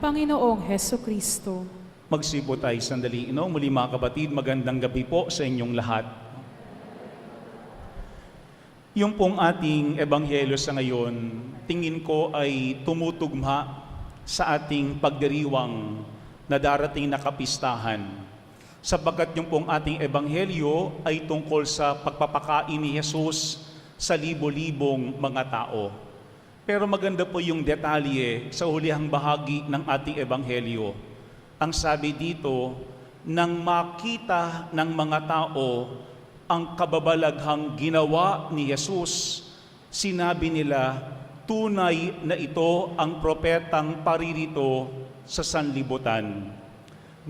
Panginoong Hesukristo. Magsipo tayo sandali. Muli mga kapatid, magandang gabi po sa inyong lahat. Yung pong ating ebanghelyo sa ngayon, tingin ko ay tumutugma sa ating pagdiriwang na darating na kapistahan. Sapagkat yung pong ating ebanghelyo ay tungkol sa pagpapakain ni Jesus sa libo-libong mga tao. Pero maganda po yung detalye sa hulihang bahagi ng ating ebanghelyo. Ang sabi dito, nang makita ng mga tao ang kababalaghang ginawa ni Jesus, sinabi nila, tunay na ito ang propetang paririto sa sanlibutan.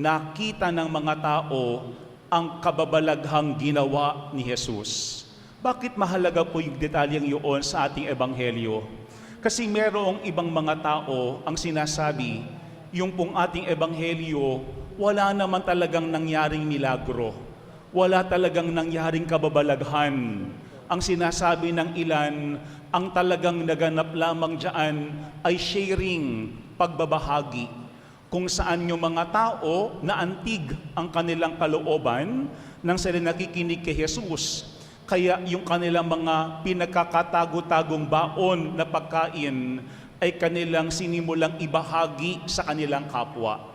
Nakita ng mga tao ang kababalaghang ginawa ni Jesus. Bakit mahalaga po yung detalyeng yun sa ating ebanghelyo? Kasi merong ibang mga tao ang sinasabi, yung pong ating ebanghelyo, wala naman talagang nangyaring milagro. Wala talagang nangyaring kababalaghan. Ang sinasabi ng ilan, ang talagang naganap lamang dyan ay sharing, pagbabahagi. Kung saan yung mga tao na antig ang kanilang kalooban nang sila nakikinig kay Jesus. Kaya yung kanilang mga pinagkakatago-tagong baon na pagkain ay kanilang sinimulang ibahagi sa kanilang kapwa.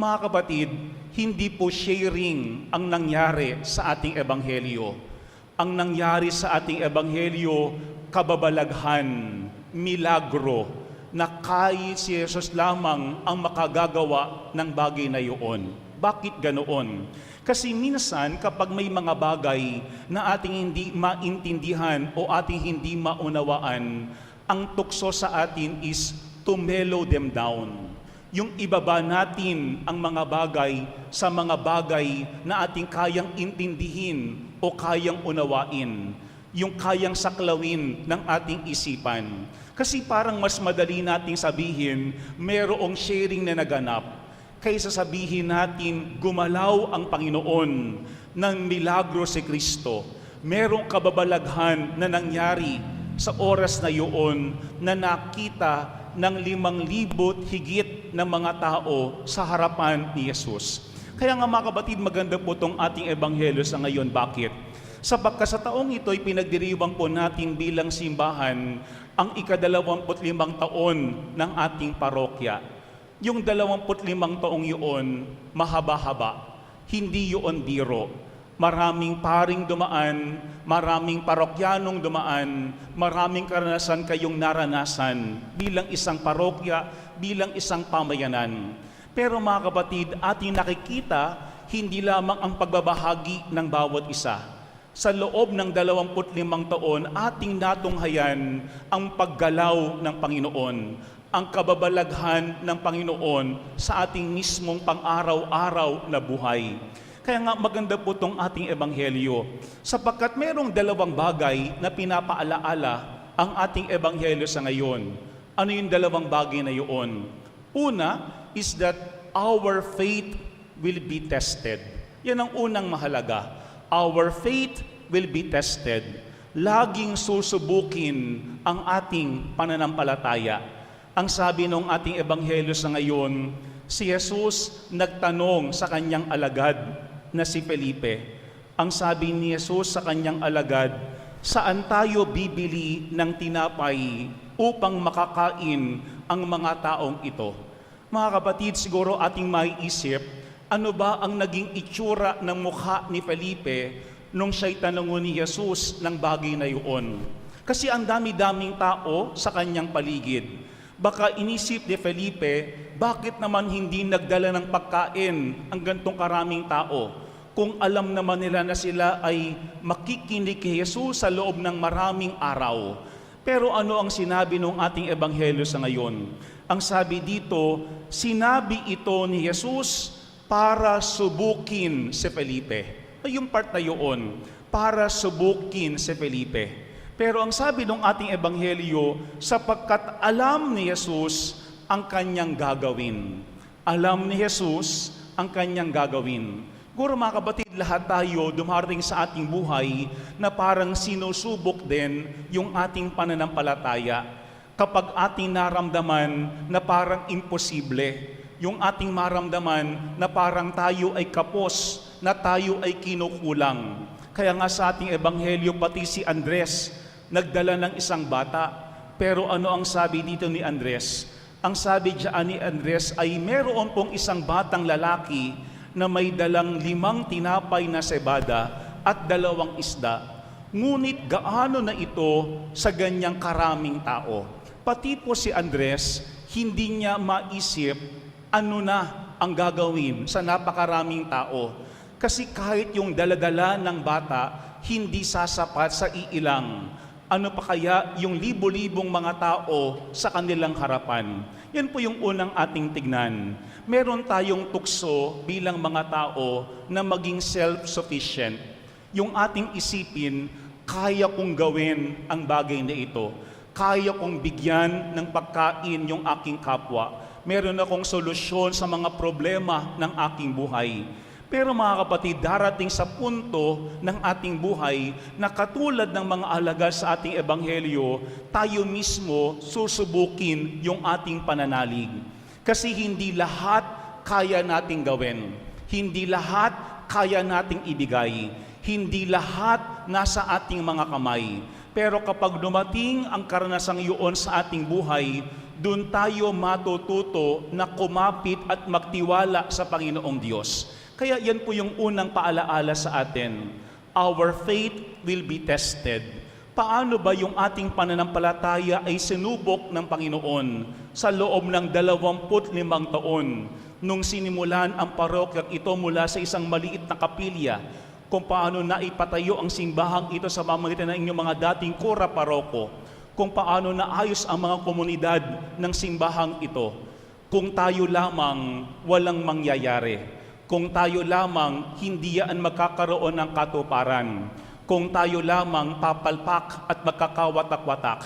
Mga kapatid, hindi po sharing ang nangyari sa ating ebanghelyo. Ang nangyari sa ating ebanghelyo, kababalaghan, milagro, na kahit si Jesus lamang ang makagagawa ng bagay na iyon. Bakit ganoon? Kasi minsan kapag may mga bagay na ating hindi maintindihan o ating hindi maunawaan, ang tukso sa atin is to mellow them down. Yung ibaba natin ang mga bagay sa mga bagay na ating kayang intindihin o kayang unawain. Yung kayang saklawin ng ating isipan. Kasi parang mas madali nating sabihin, mayroong sharing na naganap kaysa sabihin natin, gumalaw ang Panginoon ng milagro si Kristo. Merong kababalaghan na nangyari sa oras na iyon na nakita ng 5,000 higit na mga tao sa harapan ni Jesus. Kaya nga mga kapatid, maganda po itong ating ebanghelyo sa ngayon. Bakit? Sapagkat sa taong ito ay pinagdiriwang po natin bilang simbahan ang ika-25 taon ng ating parokya. Yung 25 taong yun, mahaba-haba. Hindi yun biro. Maraming paring dumaan, maraming parokyanong dumaan, maraming karanasan kayong naranasan bilang isang parokya, bilang isang pamayanan. Pero mga kapatid, ating nakikita, hindi lamang ang pagbabahagi ng bawat isa. Sa loob ng 25 taon, ating natunghayan ang paggalaw ng Panginoon, ang kababalaghan ng Panginoon sa ating mismong pang-araw-araw na buhay. Kaya nga maganda po itong ating ebanghelyo, sapagkat merong 2 bagay na pinapaalaala ang ating ebanghelyo sa ngayon. Ano yung 2 bagay na yun? Una is that our faith will be tested. Yan ang unang mahalaga. Our faith will be tested. Laging susubukin ang ating pananampalataya. Ang sabi ng ating ebanghelyo sa ngayon, si Jesus nagtanong sa kanyang alagad na si Felipe. Ang sabi ni Jesus sa kanyang alagad, saan tayo bibili ng tinapay upang makakain ang mga taong ito? Mga kapatid, siguro ating maiisip, ano ba ang naging itsura ng mukha ni Felipe nung siya'y tanungon ni Jesus ng bagay na iyon? Kasi ang dami-daming tao sa kanyang paligid. Baka inisip ni Felipe, bakit naman hindi nagdala ng pagkain ang gantong karaming tao? Kung alam naman nila na sila ay makikinig kay Jesus sa loob ng maraming araw. Pero ano ang sinabi ng ating ebanghelyo sa ngayon? Ang sabi dito, sinabi ito ni Jesus para subukin si Felipe. Yung part na yun, para subukin si Felipe. Pero ang sabi ng ating ebanghelyo, sapagkat alam ni Jesus ang kanyang gagawin. Alam ni Jesus ang kanyang gagawin. Siguro mga kapatid, lahat tayo dumarating sa ating buhay na parang sinusubok din yung ating pananampalataya. Kapag ating naramdaman na parang imposible, yung ating maramdaman na parang tayo ay kapos, na tayo ay kinukulang. Kaya nga sa ating ebanghelyo, pati si Andres, nagdala ng isang bata. Pero ano ang sabi dito ni Andres? Ang sabi diyan ni Andres ay meron pong isang batang lalaki na may dalang 5 tinapay na cebada at 2 isda. Ngunit gaano na ito sa ganyang karaming tao? Pati po si Andres, hindi niya maisip ano na ang gagawin sa napakaraming tao. Kasi kahit yung daladala ng bata, hindi sasapat sa iilang. Ano pa kaya yung libo-libong mga tao sa kanilang harapan? Yan po yung unang ating tignan. Meron tayong tukso bilang mga tao na maging self-sufficient. Yung ating isipin, kaya kong gawin ang bagay na ito. Kaya kong bigyan ng pagkain yung aking kapwa. Meron akong solusyon sa mga problema ng aking buhay. Pero mga kapatid, darating sa punto ng ating buhay na katulad ng mga alagad sa ating ebanghelyo, tayo mismo susubukin yung ating pananalig. Kasi hindi lahat kaya nating gawin. Hindi lahat kaya nating ibigay. Hindi lahat nasa ating mga kamay. Pero kapag dumating ang karanasang iyon sa ating buhay, doon tayo matututo na kumapit at magtiwala sa Panginoong Diyos. Kaya yan po yung unang paalaala sa atin. Our faith will be tested. Paano ba yung ating pananampalataya ay sinubok ng Panginoon sa loob ng 25 taon nung sinimulan ang parokyang ito mula sa isang maliit na kapilya, kung paano naipatayo ang simbahang ito sa pamamagitan ng inyong mga dating kora paroko, kung paano naayos ang mga komunidad ng simbahang ito. Kung tayo lamang walang mangyayari, kung tayo lamang hindi yan magkakaroon ng katuparan, kung tayo lamang papalpak at magkakawatak-watak.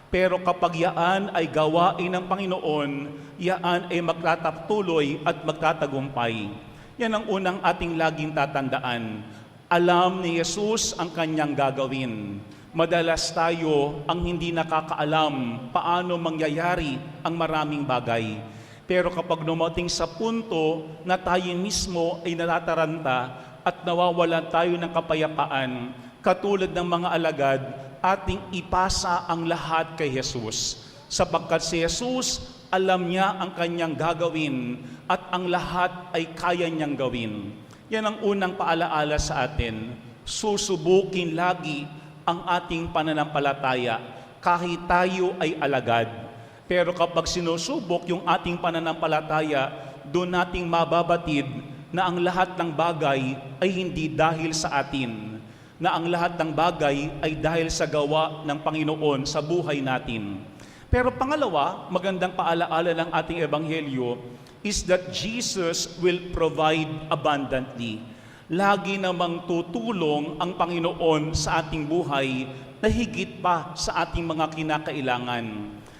Pero kapag yaan ay gawain ng Panginoon, yaan ay magtataptuloy at magtatagumpay. Yan ang unang ating laging tatandaan. Alam ni Jesus ang kanyang gagawin. Madalas tayo ang hindi nakakaalam paano mangyayari ang maraming bagay. Pero kapag dumating sa punto na tayo mismo ay natataranta at nawawalan tayo ng kapayapaan, katulad ng mga alagad, ating ipasa ang lahat kay Jesus. Sapagkat si Jesus, alam niya ang kanyang gagawin at ang lahat ay kaya niyang gawin. Yan ang unang paalaala sa atin. Susubukin lagi ang ating pananampalataya kahit tayo ay alagad. Pero kapag sinusubok yung ating pananampalataya, doon nating mababatid na ang lahat ng bagay ay hindi dahil sa atin, na ang lahat ng bagay ay dahil sa gawa ng Panginoon sa buhay natin. Pero pangalawa, magandang paalaala ng ating ebanghelyo is that Jesus will provide abundantly. Lagi namang tutulong ang Panginoon sa ating buhay na higit pa sa ating mga kinakailangan.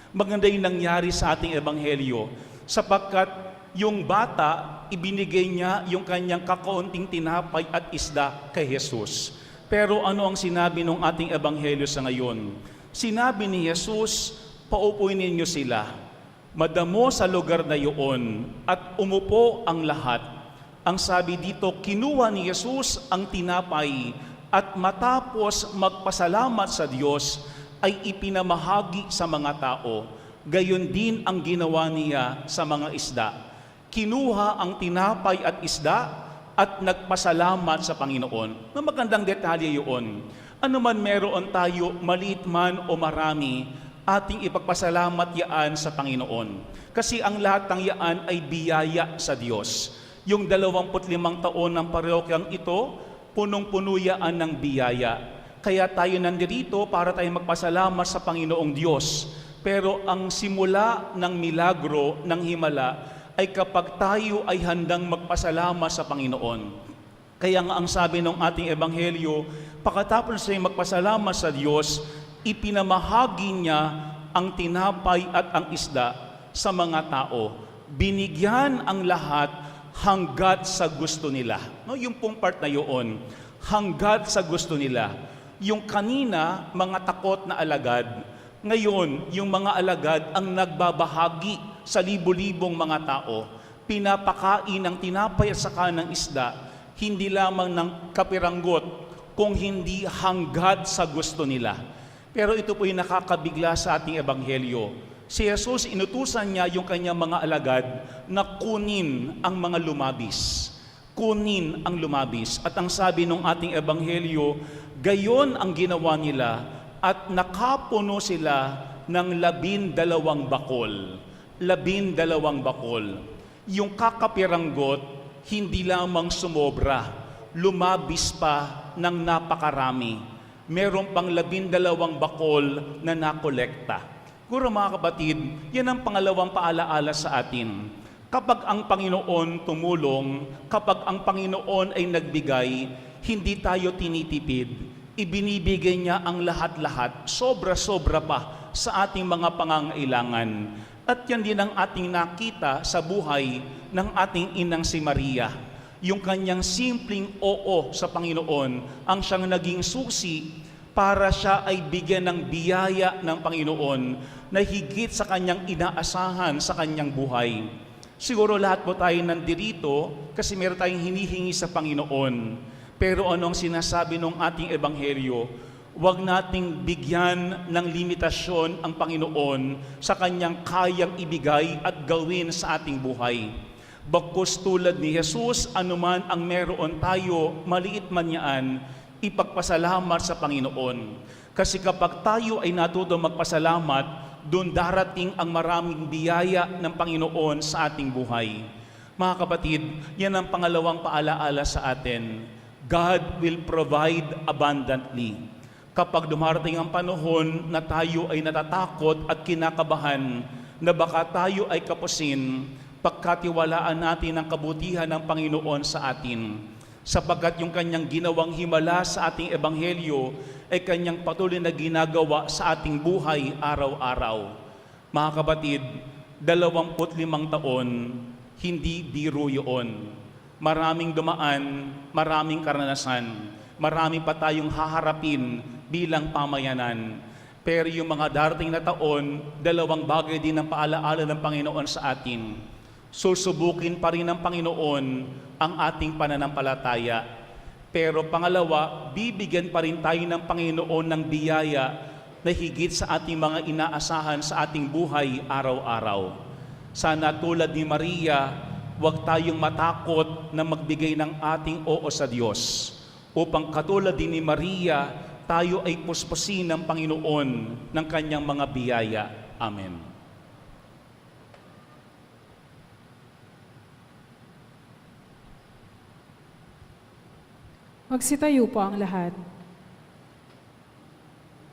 Maganda yung nangyari sa ating ebanghelyo sapagkat yung bata, ibinigay niya yung kanyang kakaunting tinapay at isda kay Jesus. Pero ano ang sinabi ng ating ebanghelyo sa ngayon? Sinabi ni Jesus, paupuin ninyo sila. Madamo sa lugar na iyon at umupo ang lahat. Ang sabi dito, kinuha ni Jesus ang tinapay at matapos magpasalamat sa Diyos ay ipinamahagi sa mga tao. Gayon din ang ginawa niya sa mga isda. Kinuha ang tinapay at isda at nagpasalamat sa Panginoon. Na magandang detalye yun. Ano man meron tayo, maliit man o marami, ating ipagpasalamat yaan sa Panginoon. Kasi ang lahat ng yaan ay biyaya sa Diyos. Yung 25 taon ng parokyang ito, punong-puno yaan ng biyaya. Kaya tayo nandirito para tayo magpasalamat sa Panginoong Diyos. Pero ang simula ng milagro ng himala ay kapag tayo ay handang magpasalamat sa Panginoon. Kaya nga ang sabi ng ating ebanghelyo, pagkatapos siya magpasalamat sa Diyos, ipinamahagi niya ang tinapay at ang isda sa mga tao. Binigyan ang lahat hanggat sa gusto nila. No, yung pong part na yun, hanggat sa gusto nila. Yung kanina, mga takot na alagad, ngayon, yung mga alagad ang nagbabahagi sa libo-libong mga tao. pinapakain ng tinapay at saka ng isda, hindi lamang ng kapiranggot, kung hindi hanggat sa gusto nila. Pero ito po yung nakakabigla sa ating ebanghelyo. Si Jesus, inutusan niya yung kanyang mga alagad na kunin ang mga lumabis. Kunin ang lumabis. At ang sabi ng ating ebanghelyo, gayon ang ginawa nila at nakapuno sila ng 12 bakol. 12 bakol. Yung kakapiranggot, hindi lamang sumobra, lumabis pa ng napakarami. Meron pang 12 bakol na nakolekta. Kuro mga kapatid, yan ang pangalawang paalaala sa atin. Kapag ang Panginoon tumulong, kapag ang Panginoon ay nagbigay, hindi tayo tinitipid. Ibinibigay niya ang lahat-lahat, sobra-sobra pa sa ating mga pangangailangan. At yan din ang ating nakita sa buhay ng ating inang si Maria. Yung kanyang simpleng oo sa Panginoon ang siyang naging susi para siya ay bigyan ng biyaya ng Panginoon na higit sa kanyang inaasahan sa kanyang buhay. Siguro lahat po tayo nandirito kasi meron tayong hinihingi sa Panginoon. Pero anong sinasabi ng ating ebanghelyo? Huwag nating bigyan ng limitasyon ang Panginoon sa kanyang kayang ibigay at gawin sa ating buhay. Bagkus tulad ni Jesus, anuman ang meron tayo, maliit man yan, ipagpasalamat sa Panginoon. Kasi kapag tayo ay natuto magpasalamat, doon darating ang maraming biyaya ng Panginoon sa ating buhay. Mga kapatid, yan ang pangalawang paalaala sa atin. God will provide abundantly. Kapag dumarating ang panahon na tayo ay natatakot at kinakabahan na baka tayo ay kapusin, pagkatiwalaan natin ang kabutihan ng Panginoon sa atin. Sapagkat yung kanyang ginawang himala sa ating ebanghelyo ay kanyang patuloy na ginagawa sa ating buhay araw-araw. Mga kapatid, 25 taon, hindi biro yun. Maraming dumaan, maraming karanasan, marami pa tayong haharapin bilang pamayanan. Pero yung mga darating na taon, 2 bagay din ang paalaala ng Panginoon sa atin. Susubukin pa rin ng Panginoon ang ating pananampalataya. Pero pangalawa, bibigyan pa rin tayo ng Panginoon ng biyaya na higit sa ating mga inaasahan sa ating buhay araw-araw. Sana tulad ni Maria, huwag tayong matakot na magbigay ng ating oo sa Diyos. Upang katulad din ni Maria, tayo ay puspusin ng Panginoon ng kanyang mga biyaya. Amen. Magsitayo po ang lahat.